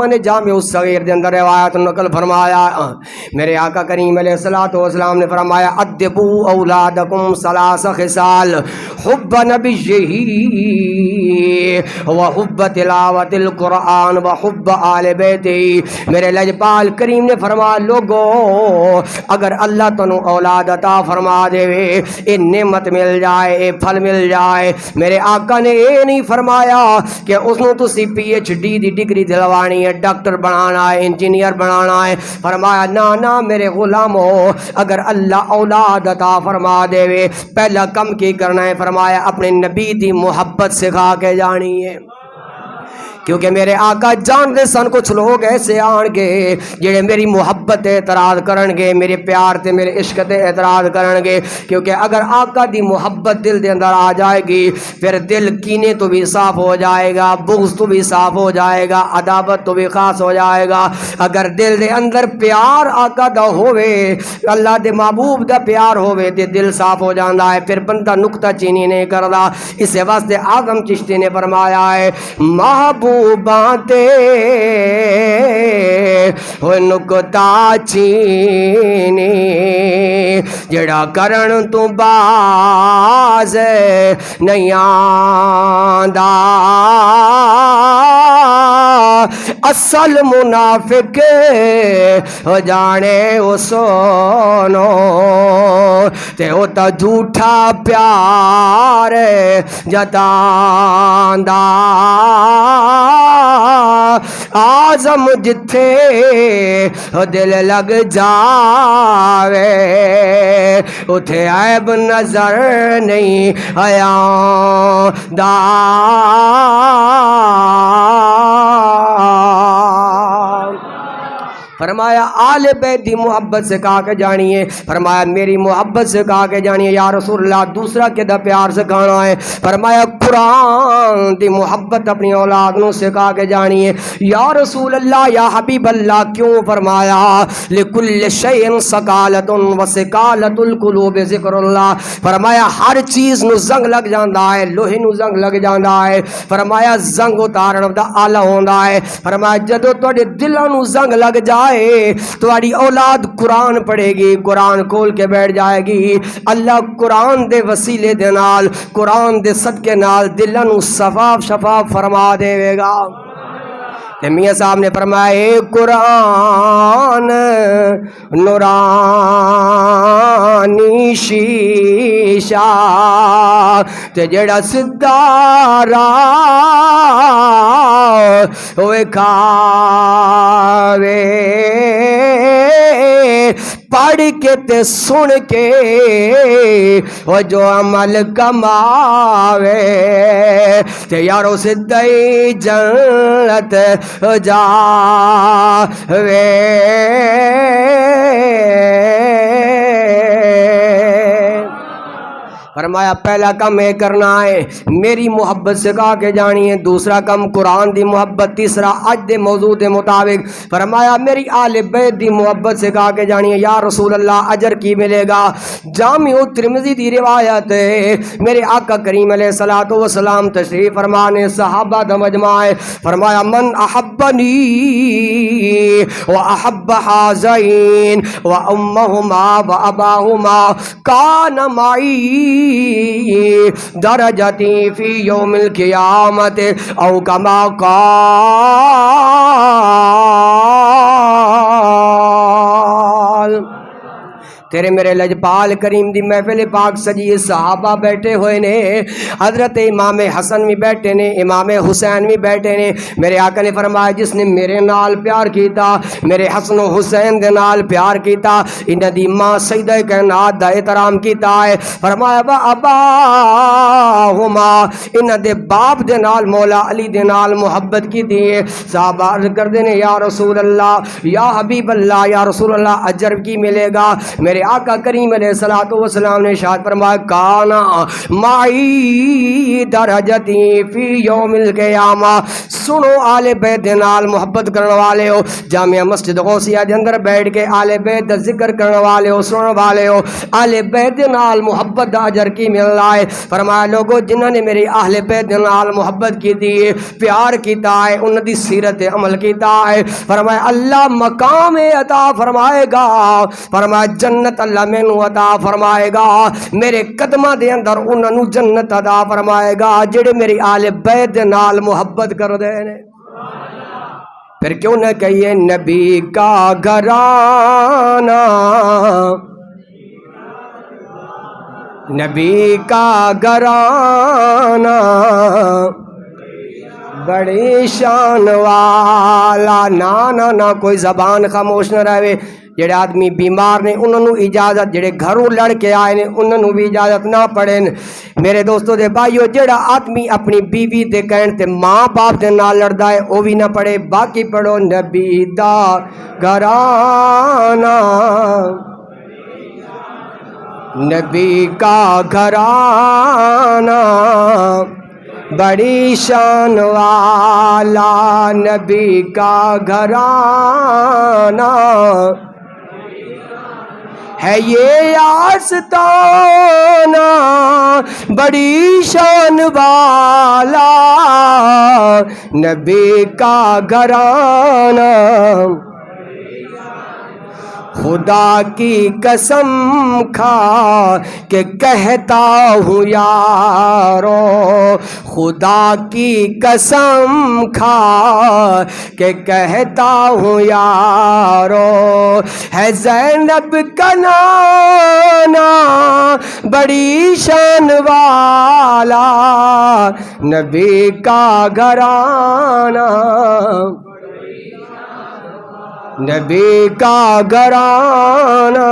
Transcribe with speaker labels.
Speaker 1: نے جامع الصغیر دے اندر روایت نقل فرمایا، میرے آقا کریم علیہ الصلوۃ والسلام نے فرمایا ادبوا اولادکم ثلاث خصال حب نبیہ وحب تلاوت القرآن وحب آل بیتہ۔ میرے لجپال کریم نے فرمایا لوگو اگر اللہ تنو اولاد عطا فرما دے اے نعمت مل جائے، اے پھل مل جائے، میرے آقا نے یہ نہیں فرمایا کہ اس نو تسی پی ایچ ڈی دی ڈگری دلوانی ہے، ڈاکٹر بنانا ہے، انجینئر بنانا ہے۔ فرمایا نا میرے غلامو اگر اللہ اولاد عطا فرما دے پہلا کم کی کرنا ہے، فرمایا اپنے نبی دی محبت سکھا کے جانی ہے، کیونکہ میرے آقا جان دے سن کچھ لوگ ایسے آن گے جڑے میری محبت اعتراض کرن گے، میرے پیار تے میرے عشق تے اعتراض کرن گے، کیونکہ اگر آقا دی محبت دل دے اندر آ جائے گی پھر دل کینے تو بھی صاف ہو جائے گا، بغض تو بھی صاف ہو جائے گا، عداوت تو بھی خاص ہو جائے گا۔ اگر دل دے اندر پیار آقا دا ہوئے، اللہ دے محبوب دا پیار ہوئے تے دل صاف ہو جاندہ ہے، پھر بندہ نکتہ چینی نہیں کردا۔ اس واسطے اعظم چشتی نے فرمایا ہے محبوب بانتے ہوئے نکتا چینی جڑا کرن تو باز نہیں آندہ، اصل منافق ہو جانے او سونو تے ہوتا جھوٹا پیار جتاندہ۔ آزم جتھے دل لگ جاوے اتھے عیب نظر نہیں آیاندہ۔ فرمایا آل بیت دی محبت سے کہا کے جانیے، فرمایا میری محبت سے کہا کے جانیے یا رسول اللہ، دوسرا کدہ پیار سے کہنا ہے، فرمایا قرآن دی محبت اپنی اولاد نو سے کہا کے جانیے یا رسول اللہ یا حبیب اللہ، کیوں؟ فرمایا لکل شیء سکالت و سکالت القلوب ذکر اللہ، فرمایا ہر چیز نو زنگ لگ جاندہ ہے، لوہے نو زنگ لگ جاندہ ہے، فرمایا زنگ اتارن دا آلہ ہوندہ ہے، فرمایا جدو توڑے دلہ نو زنگ لگ جائے تمہاری اولاد قرآن پڑھے گی، قرآن کھول کے بیٹھ جائے گی، اللہ قرآن دے وسیلے دے نال، قرآن دے صدقے نال دلوں نو صفاف شفاف فرما دے گا۔ میاں صاحب نے فرمایا اے قرآن نورانی شیشہ تے جڑا سدھا راہ ہوئے کھاوے، پڑھ کے تے سن کے وہ جو عمل کماوے تے یارو سدھائی جنت جاوے۔ فرمایا پہلا کم یہ کرنا ہے میری محبت سے کہا کے جانی ہے، دوسرا کم قرآن دی محبت، تیسرا آج دے موضوع دے مطابق فرمایا میری آل بیت دی محبت سے کہا کے جانی ہے یا رسول اللہ اجر کی ملے گا؟ جامع ترمذی دی روایت ہے، میرے آقا کریم علیہ الصلوۃ والسلام تشریف فرمانے صحابہ دا مجمع ہے، فرمایا من احبنی واحب حازین وامہما واباہما کان معی درجتی فی یوم القیامت او کما قال۔ تیرے میرے لجپال کریم دی محفل پاک سجی، صحابہ بیٹھے ہوئے نے، حضرت امام حسن بھی بیٹھے نے، امام حسین بھی بیٹھے نے، میرے آقا نے فرمایا جس نے میرے نال پیار کیتا، میرے حسن و حسین دے نال پیار کیتا، انہاں دی ماں سیدہ کائنات دا احترام کیتا ہے، فرمایا با اباہما انہاں دے باپ دے نال مولا علی دے نال محبت کیتی ہے۔ صحابہ عرض کر دینے یا رسول اللہ یا حبیب اللہ یا رسول اللہ اجر کی ملے گا؟ میرے میرے آقا کریم علیہ الصلوۃ والسلام نے ارشاد فرمایا کانا معی درجتی فی یوم القیامہ. سنو آل بیت دے نال محبت کرنے والے ہو، جامعہ مسجد غوثیہ دے اندر بیٹھ کے آل بیت دا ذکر کرنے والے ہو، سننے والے ہو، آل بیت دے نال محبت دا اجر کی مل رہا ہے. فرمایا لوگوں جنہوں نے میری اہل بیت دے نال محبت کی دی ہے، پیار کیتا ہے، انہاں دی سیرت عمل کیتا ہے، فرمایا اللہ مقام عطا فرمائے گا. فرمایا جنت اللہ مینوں عطا فرمائے گا، میرے قدماں دے اندر انہاں نوں جنت عطا فرمائے گا جڑے میری اہل بیت دے نال محبت کر دے نے. پھر کیوں نہ کہیے نبی کا گھرانہ، نبی کا گھرانہ بڑی شان والا. نہ کوئی زبان خاموش نہ رہے. جڑے آدمی بیمار نے انہوں نے اجازت، جڑے گھروں لڑ کے آئے نے انہوں نے بھی اجازت نہ پڑھیں. میرے دوستو دے بھائیو جڑا آدمی اپنی بیوی دے کہن تے ماں باپ دے نال لڑدا ہے وہ بھی نہ پڑھے. باقی پڑھو نبی دا گھرانہ، نبی کا گھرانہ بڑی شان والا، نبی کا گھرانہ ہے یہ آستانہ بڑی شان والا، نبی کا گھرانہ. خدا کی قسم کھا کے کہتا ہوں یارو، خدا کی قسم کھا کے کہتا ہوں یارو، ہے زینب کا نانا بڑی شان والا، نبی کا گھرانہ، نبی کا گھرانہ